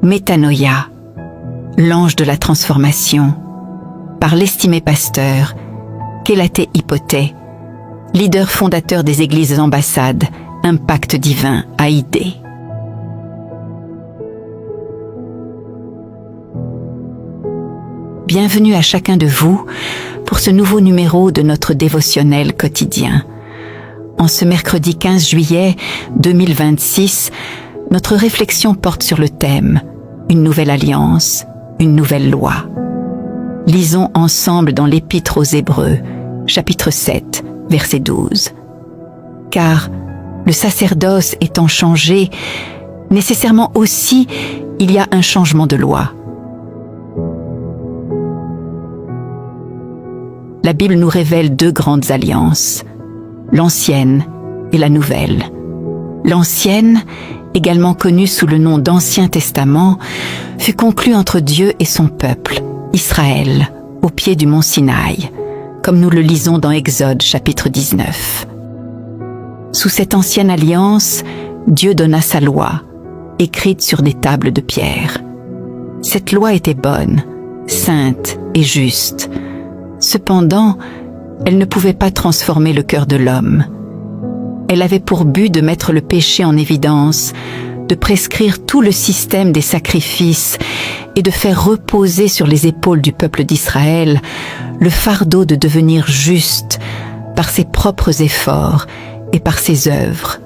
Métanoïa, l'ange de la transformation, par l'estimé pasteur Kelate Hypothé, leader fondateur des églises ambassades, Impact Divin AID. Bienvenue à chacun de vous pour ce nouveau numéro de notre dévotionnel quotidien. En ce mercredi 15 juillet 2026, notre réflexion porte sur le thème « Une nouvelle alliance, une nouvelle loi ». Lisons ensemble dans l'Épître aux Hébreux, chapitre 7, verset 12. Car le sacerdoce étant changé, nécessairement aussi il y a un changement de loi. La Bible nous révèle deux grandes alliances, l'ancienne et la nouvelle. L'ancienne, également connue sous le nom d'Ancien Testament, fut conclue entre Dieu et son peuple, Israël, au pied du mont Sinaï, comme nous le lisons dans Exode chapitre 19. Sous cette ancienne alliance, Dieu donna sa loi, écrite sur des tables de pierre. Cette loi était bonne, sainte et juste. Cependant, elle ne pouvait pas transformer le cœur de l'homme. Elle avait pour but de mettre le péché en évidence, de prescrire tout le système des sacrifices et de faire reposer sur les épaules du peuple d'Israël le fardeau de devenir juste par ses propres efforts et par ses œuvres.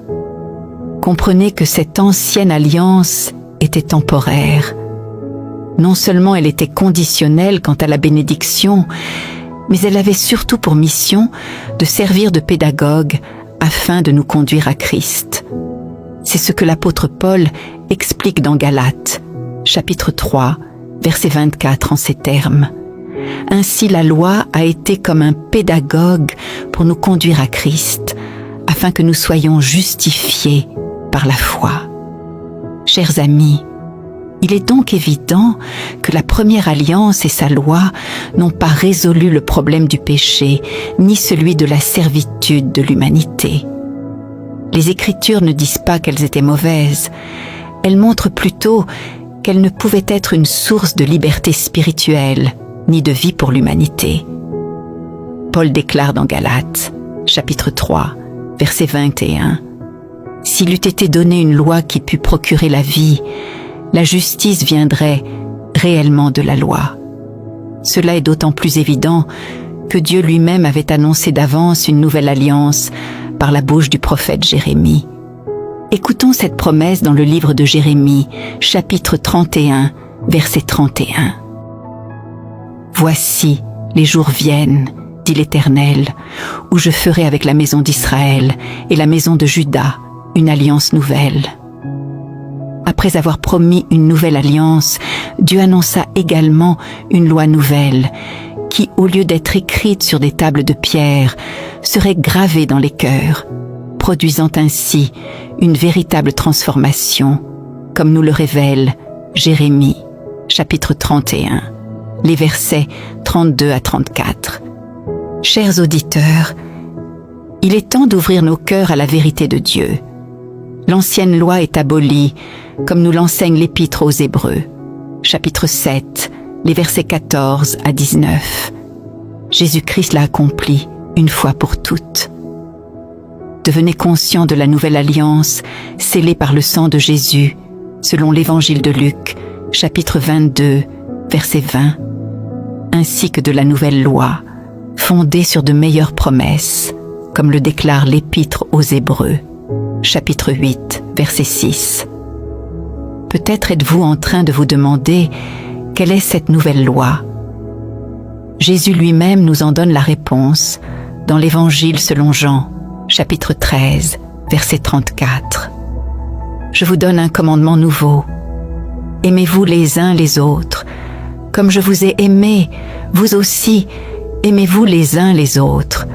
Comprenez que cette ancienne alliance était temporaire. Non seulement elle était conditionnelle quant à la bénédiction, mais elle avait surtout pour mission de servir de pédagogue afin de nous conduire à Christ. C'est ce que l'apôtre Paul explique dans Galates, chapitre 3, verset 24 en ces termes. Ainsi la loi a été comme un pédagogue pour nous conduire à Christ, afin que nous soyons justifiés par la foi. Chers amis, il est donc évident que la première alliance et sa loi n'ont pas résolu le problème du péché, ni celui de la servitude de l'humanité. Les Écritures ne disent pas qu'elles étaient mauvaises, elles montrent plutôt qu'elles ne pouvaient être une source de liberté spirituelle, ni de vie pour l'humanité. Paul déclare dans Galates, chapitre 3, verset 21, « S'il eût été donné une loi qui pût procurer la vie, la justice viendrait réellement de la loi. » Cela est d'autant plus évident que Dieu lui-même avait annoncé d'avance une nouvelle alliance par la bouche du prophète Jérémie. Écoutons cette promesse dans le livre de Jérémie, chapitre 31, verset 31. « Voici, les jours viennent, dit l'Éternel, où je ferai avec la maison d'Israël et la maison de Juda une alliance nouvelle. » Après avoir promis une nouvelle alliance, Dieu annonça également une loi nouvelle, qui, au lieu d'être écrite sur des tables de pierre, serait gravée dans les cœurs, produisant ainsi une véritable transformation, comme nous le révèle Jérémie, chapitre 31, les versets 32 à 34. Chers auditeurs, il est temps d'ouvrir nos cœurs à la vérité de Dieu. L'ancienne loi est abolie, comme nous l'enseigne l'Épître aux Hébreux, chapitre 7, les versets 14 à 19. Jésus-Christ l'a accompli une fois pour toutes. Devenez conscients de la nouvelle alliance scellée par le sang de Jésus, selon l'Évangile de Luc, chapitre 22, verset 20, ainsi que de la nouvelle loi, fondée sur de meilleures promesses, comme le déclare l'Épître aux Hébreux, chapitre 8, verset 6. Peut-être êtes-vous en train de vous demander quelle est cette nouvelle loi. Jésus lui-même nous en donne la réponse dans l'Évangile selon Jean, chapitre 13, verset 34. Je vous donne un commandement nouveau. Aimez-vous les uns les autres. Comme je vous ai aimé, vous aussi, aimez-vous les uns les autres.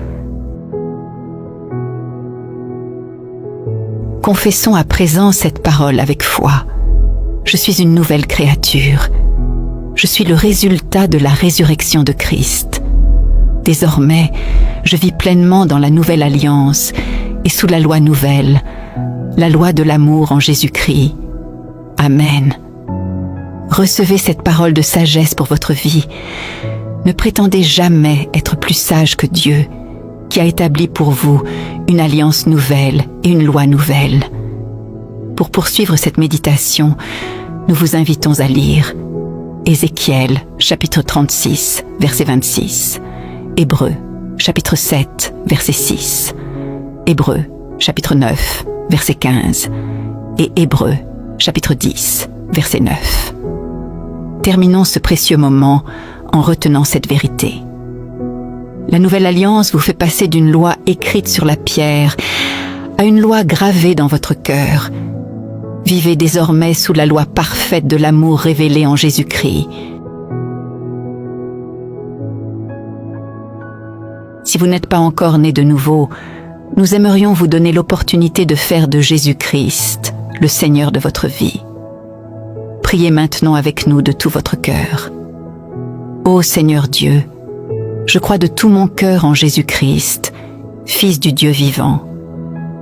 Confessons à présent cette parole avec foi. Je suis une nouvelle créature. Je suis le résultat de la résurrection de Christ. Désormais, je vis pleinement dans la nouvelle alliance et sous la loi nouvelle, la loi de l'amour en Jésus-Christ. Amen. Recevez cette parole de sagesse pour votre vie. Ne prétendez jamais être plus sage que Dieu, qui a établi pour vous une alliance nouvelle et une loi nouvelle. Pour poursuivre cette méditation, nous vous invitons à lire Ézéchiel, chapitre 36, verset 26, Hébreux, chapitre 7, verset 6, Hébreux, chapitre 9, verset 15, et Hébreux, chapitre 10, verset 9. Terminons ce précieux moment en retenant cette vérité. La nouvelle alliance vous fait passer d'une loi écrite sur la pierre à une loi gravée dans votre cœur. Vivez désormais sous la loi parfaite de l'amour révélé en Jésus-Christ. Si vous n'êtes pas encore né de nouveau, nous aimerions vous donner l'opportunité de faire de Jésus-Christ le Seigneur de votre vie. Priez maintenant avec nous de tout votre cœur. Ô Seigneur Dieu, je crois de tout mon cœur en Jésus-Christ, Fils du Dieu vivant.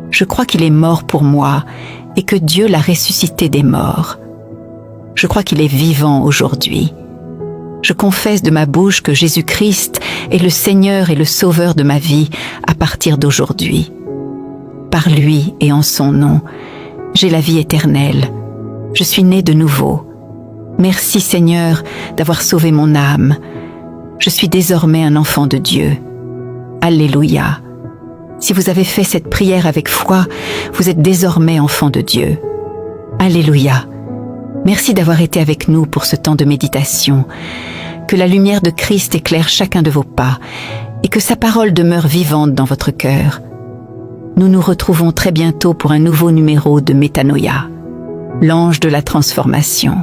Je crois qu'il est mort pour moi et que Dieu l'a ressuscité des morts. Je crois qu'il est vivant aujourd'hui. Je confesse de ma bouche que Jésus-Christ est le Seigneur et le Sauveur de ma vie à partir d'aujourd'hui. Par lui et en son nom, j'ai la vie éternelle. Je suis né de nouveau. Merci Seigneur d'avoir sauvé mon âme. Je suis désormais un enfant de Dieu. Alléluia. Si vous avez fait cette prière avec foi, vous êtes désormais enfant de Dieu. Alléluia. Merci d'avoir été avec nous pour ce temps de méditation. Que la lumière de Christ éclaire chacun de vos pas et que sa parole demeure vivante dans votre cœur. Nous nous retrouvons très bientôt pour un nouveau numéro de Métanoïa, l'ange de la transformation.